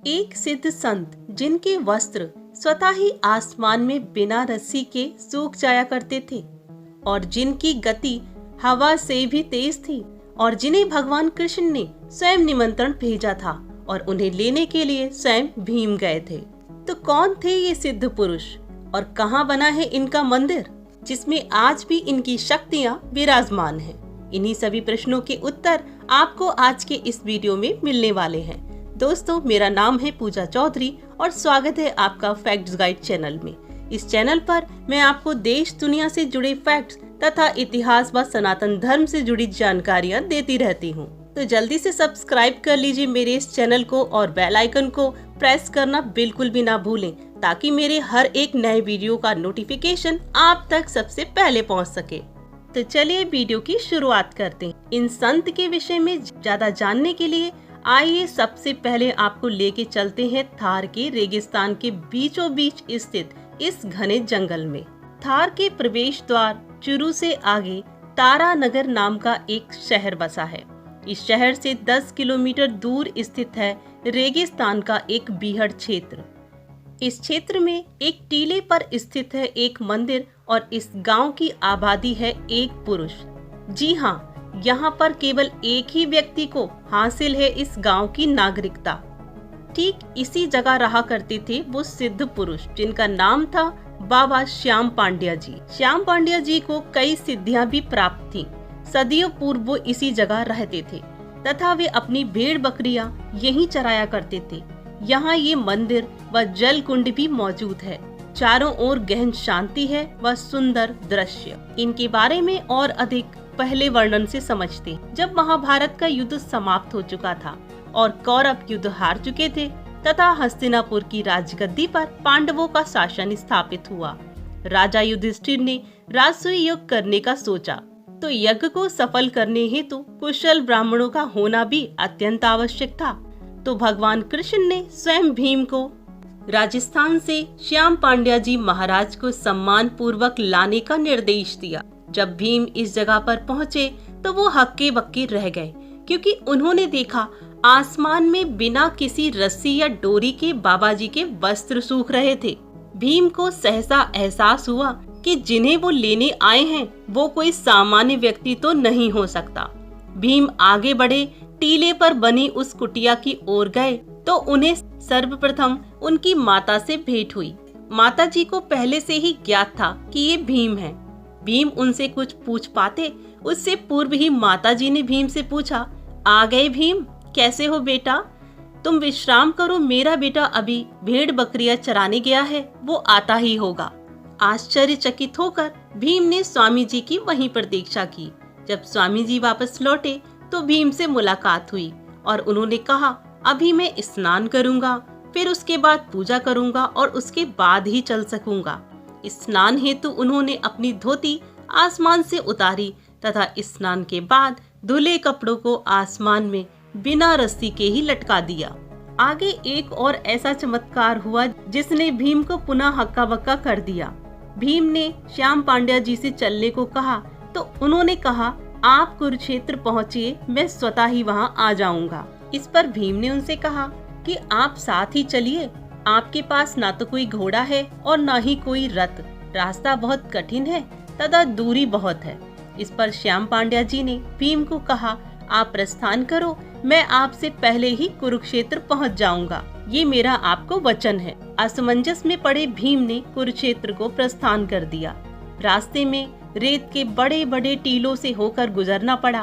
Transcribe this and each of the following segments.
एक सिद्ध संत जिनके वस्त्र स्वतः ही आसमान में बिना रस्सी के सूख जाया करते थे और जिनकी गति हवा से भी तेज थी और जिन्हें भगवान कृष्ण ने स्वयं निमंत्रण भेजा था और उन्हें लेने के लिए स्वयं भीम गए थे। तो कौन थे ये सिद्ध पुरुष और कहाँ बना है इनका मंदिर जिसमें आज भी इनकी शक्तियाँ विराजमान हैं? इन्हीं सभी प्रश्नों के उत्तर आपको आज के इस वीडियो में मिलने वाले हैं। दोस्तों, मेरा नाम है पूजा चौधरी और स्वागत है आपका फैक्ट्स गाइड चैनल में। इस चैनल पर मैं आपको देश दुनिया से जुड़े फैक्ट्स तथा इतिहास व सनातन धर्म से जुड़ी जानकारियाँ देती रहती हूँ। तो जल्दी से सब्सक्राइब कर लीजिए मेरे इस चैनल को और बेल आइकन को प्रेस करना बिल्कुल भी ना भूलें ताकि मेरे हर एक नए वीडियो का नोटिफिकेशन आप तक सबसे पहले पहुँच सके। तो चलिए वीडियो की शुरुआत करते हैं। इन संत के विषय में ज्यादा जानने के लिए आइए सबसे पहले आपको लेके चलते हैं थार के रेगिस्तान के बीचों बीच स्थित इस घने जंगल में। थार के प्रवेश द्वार चुरू से आगे तारानगर नाम का एक शहर बसा है। इस शहर से 10 किलोमीटर दूर स्थित है रेगिस्तान का एक बीहड़ क्षेत्र। इस क्षेत्र में एक टीले पर स्थित है एक मंदिर और इस गांव की आबादी है एक पुरुष। जी हाँ, यहाँ पर केवल एक ही व्यक्ति को हासिल है इस गांव की नागरिकता। ठीक इसी जगह रहा करते थे वो सिद्ध पुरुष जिनका नाम था बाबा श्याम पांड्या जी। श्याम पांड्या जी को कई सिद्धियां भी प्राप्त थीं। सदियों पूर्व वो इसी जगह रहते थे तथा वे अपनी भेड़ बकरियां यहीं चराया करते थे। यहाँ ये मंदिर व जल कुंड भी मौजूद है। चारों ओर गहन शांति है व सुंदर दृश्य। इनके बारे में और अधिक पहले वर्णन से समझते। जब महाभारत का युद्ध समाप्त हो चुका था और कौरव युद्ध हार चुके थे तथा हस्तिनापुर की राजगद्दी पर पांडवों का शासन स्थापित हुआ, राजा युधिष्ठिर ने राजसूय यज्ञ करने का सोचा। तो यज्ञ को सफल करने हेतु कुशल ब्राह्मणों का होना भी अत्यंत आवश्यक था। तो भगवान कृष्ण ने स्वयं भीम को राजस्थान से श्याम पांड्या जी महाराज को सम्मान पूर्वक लाने का निर्देश दिया। जब भीम इस जगह पर पहुँचे तो वो हक्के बक्के रह गए क्योंकि उन्होंने देखा आसमान में बिना किसी रस्सी या डोरी के बाबा जी के वस्त्र सूख रहे थे। भीम को सहसा एहसास हुआ कि जिन्हें वो लेने आए हैं वो कोई सामान्य व्यक्ति तो नहीं हो सकता। भीम आगे बढ़े, टीले पर बनी उस कुटिया की ओर गए तो उन्हें सर्वप्रथम उनकी माता से भेंट हुई। माता जी को पहले से ही ज्ञात था कि ये भीम है। भीम उनसे कुछ पूछ पाते उससे पूर्व ही माता जी ने भीम से पूछा, आ गए भीम, कैसे हो बेटा? तुम विश्राम करो, मेरा बेटा अभी भेड़ बकरियां चराने गया है, वो आता ही होगा। आश्चर्यचकित होकर भीम ने स्वामी जी की वहीं प्रतीक्षा की। जब स्वामी जी वापस लौटे तो भीम से मुलाकात हुई और उन्होंने कहा, अभी मैं स्नान करूंगा, फिर उसके बाद पूजा करूंगा और उसके बाद ही चल सकूंगा। स्नान हेतु उन्होंने अपनी धोती आसमान से उतारी तथा स्नान के बाद धुले कपड़ों को आसमान में बिना रस्सी के ही लटका दिया। आगे एक और ऐसा चमत्कार हुआ जिसने भीम को पुनः हक्का बक्का कर दिया। भीम ने श्याम पांड्या जी से चलने को कहा तो उन्होंने कहा, आप कुरुक्षेत्र पहुँचिए, मैं स्वतः ही वहाँ आ जाऊंगा। इस पर भीम ने उनसे कहा कि आप साथ ही चलिए, आपके पास ना तो कोई घोड़ा है और ना ही कोई रथ, रास्ता बहुत कठिन है तथा दूरी बहुत है। इस पर श्याम पांड्या जी ने भीम को कहा, आप प्रस्थान करो, मैं आपसे पहले ही कुरुक्षेत्र पहुंच जाऊंगा, ये मेरा आपको वचन है। असमंजस में पड़े भीम ने कुरुक्षेत्र को प्रस्थान कर दिया। रास्ते में रेत के बड़े बड़े टीलों से होकर गुजरना पड़ा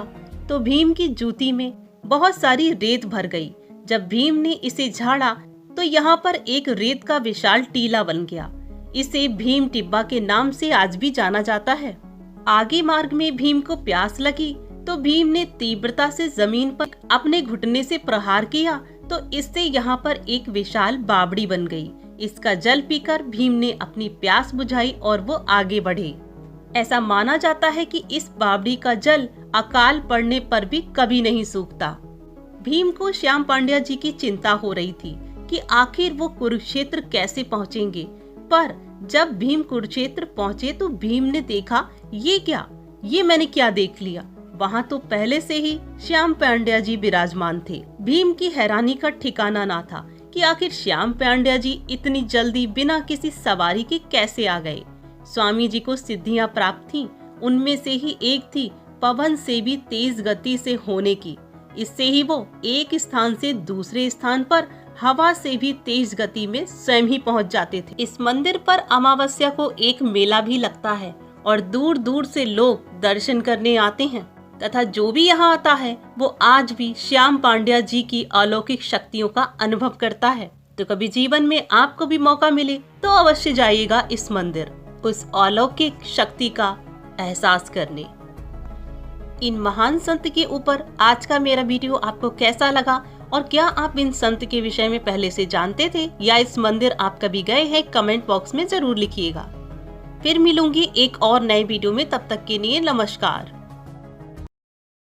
तो भीम की जूती में बहुत सारी रेत भर गई। जब भीम ने इसे झाड़ा तो यहाँ पर एक रेत का विशाल टीला बन गया। इसे भीम टिब्बा के नाम से आज भी जाना जाता है। आगे मार्ग में भीम को प्यास लगी तो भीम ने तीव्रता से जमीन पर अपने घुटने से प्रहार किया तो इससे यहाँ पर एक विशाल बावड़ी बन गई। इसका जल पीकर भीम ने अपनी प्यास बुझाई और वो आगे बढ़े। ऐसा माना जाता है कि इस बावड़ी का जल अकाल पड़ने पर भी कभी नहीं सूखता। भीम को श्याम पांड्या जी की चिंता हो रही थी कि आखिर वो कुरुक्षेत्र कैसे पहुँचेंगे। पर जब भीम कुरुक्षेत्र पहुँचे तो भीम ने देखा, ये क्या, ये मैंने क्या देख लिया। वहाँ तो पहले से ही श्याम पांड्या जी विराजमान थे। भीम की हैरानी का ठिकाना ना था कि आखिर श्याम पांड्या जी इतनी जल्दी बिना किसी सवारी के कैसे आ गए। स्वामी जी को सिद्धियां प्राप्त थीं, उनमें से ही एक थी पवन से भी तेज गति से होने की। इससे ही वो एक स्थान से दूसरे स्थान पर हवा से भी तेज गति में स्वयं ही पहुंच जाते थे। इस मंदिर पर अमावस्या को एक मेला भी लगता है और दूर दूर से लोग दर्शन करने आते हैं तथा जो भी यहाँ आता है वो आज भी श्याम पांड्या जी की अलौकिक शक्तियों का अनुभव करता है। तो कभी जीवन में आपको भी मौका मिले तो अवश्य जाइएगा इस मंदिर, उस अलौकिक शक्ति का एहसास करने। इन महान संत के ऊपर आज का मेरा वीडियो आपको कैसा लगा और क्या आप इन संत के विषय में पहले से जानते थे या इस मंदिर आप कभी गए हैं, कमेंट बॉक्स में जरूर लिखिएगा। फिर मिलूंगी एक और नए वीडियो में, तब तक के लिए नमस्कार।